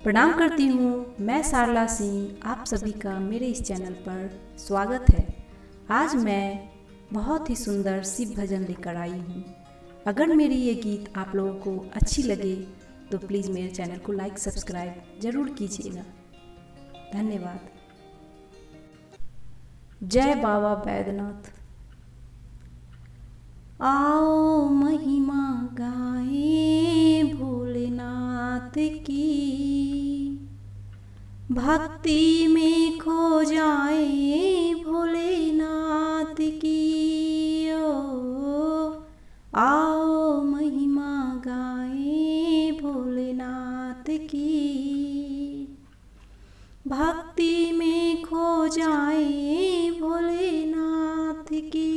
प्रणाम करती हूँ। मैं सारला सिंह, आप सभी का मेरे इस चैनल पर स्वागत है। आज मैं बहुत ही सुंदर शिव भजन लेकर आई हूँ। अगर मेरी ये गीत आप लोगों को अच्छी लगे तो प्लीज़ मेरे चैनल को लाइक सब्सक्राइब ज़रूर कीजिएगा। धन्यवाद। जय बाबा बैद्यनाथ। आओ महिमा गाए भोलेनाथ की, भक्ति में खो जाए भोलेनाथ की। आओ महिमा गाए भोलेनाथ की, भक्ति में खो जाए भोलेनाथ की।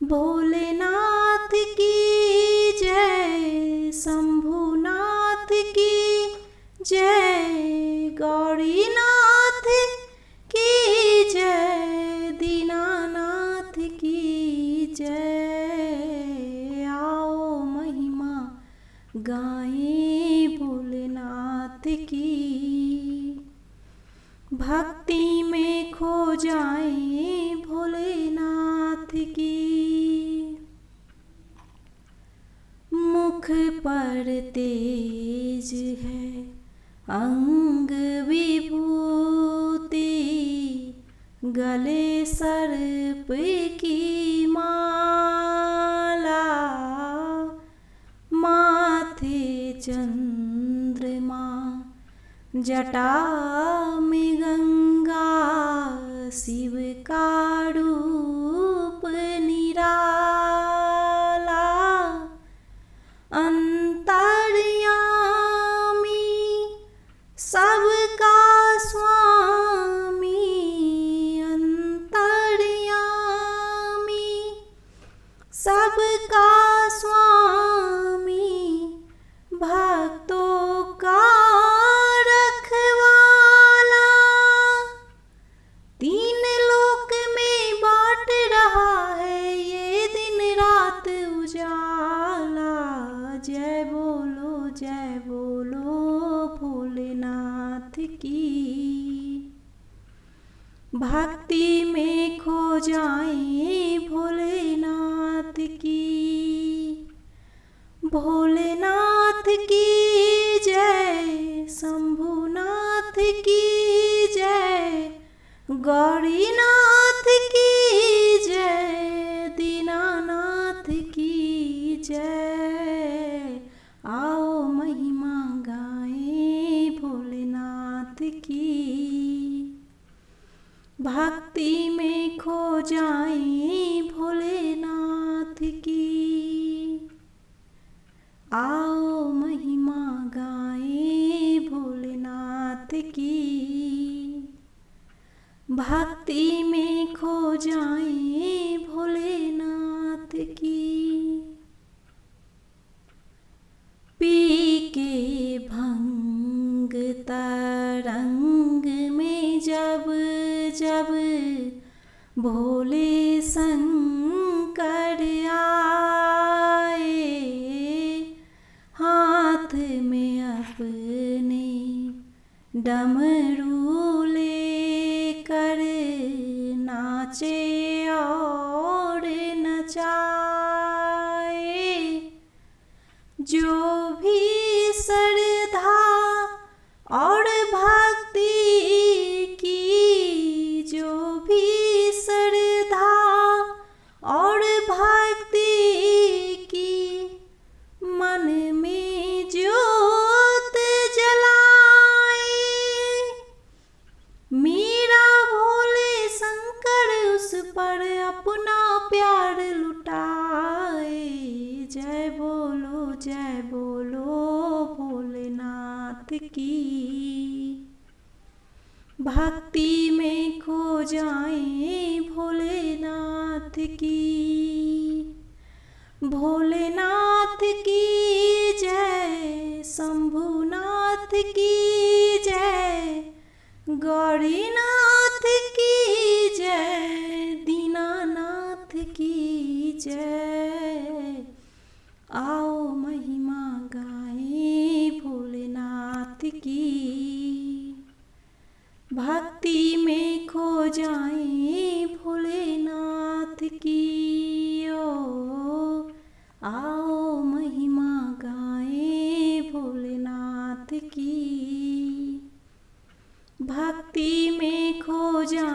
भोलेनाथ की जय, शंभुनाथ की जय, गौरीनाथ की जय, दीनानाथ की जय। आओ महिमा गाए भोलेनाथ की, भक्ति में खो जाए भोलेनाथ की। मुख पर तेज है अंग विभूति, गले सर्प की माला, माथे चंद्रमा, जटा में गंगा, शिव का रूप निराला। अंतर्यामी सबका स्वामी, अंतर्यामी सबका स्वामी, भक्तों का रखवाला। तीन लोक में बांट रहा है ये दिन रात उजाला। जय बोलो भोलेनाथ की, भक्ति में खो जाए भोलेनाथ की। भोलेनाथ की जय, शंभुनाथ की जय, गौरीनाथ की जय, दीनानाथ की जय। आओ महिमा गाए भोलेनाथ की, भक्ति में खो जाए भोलेनाथ की। आओ महिमा गाए भोलेनाथ की, भक्ति में खो जाए भोलेनाथ की। पी के भंग तरंग में जब जब भोले शंकर आए, हाथ में अपने डमरू लेकर नाचे और नचाए। जो भी श्रद्धा और भक्ति की, जो भी श्रद्धा और भक्ति की, मन में ज्योत जलाए। मेरा भोले शंकर उस पर अपना प्यार लुटाए। जय बोलो भोलेनाथ की, भक्ति में खो जाए भोलेनाथ की। भोलेनाथ की जय, शंभुनाथ की जय, गौरीनाथ की जय, दीनानाथ की जय। आओ महिमा गाए भोलेनाथ भक्ति में खो जाएं भोलेनाथ की। ओ आओ महिमा गाएं भोलेनाथ की। भक्ति में खो जाएं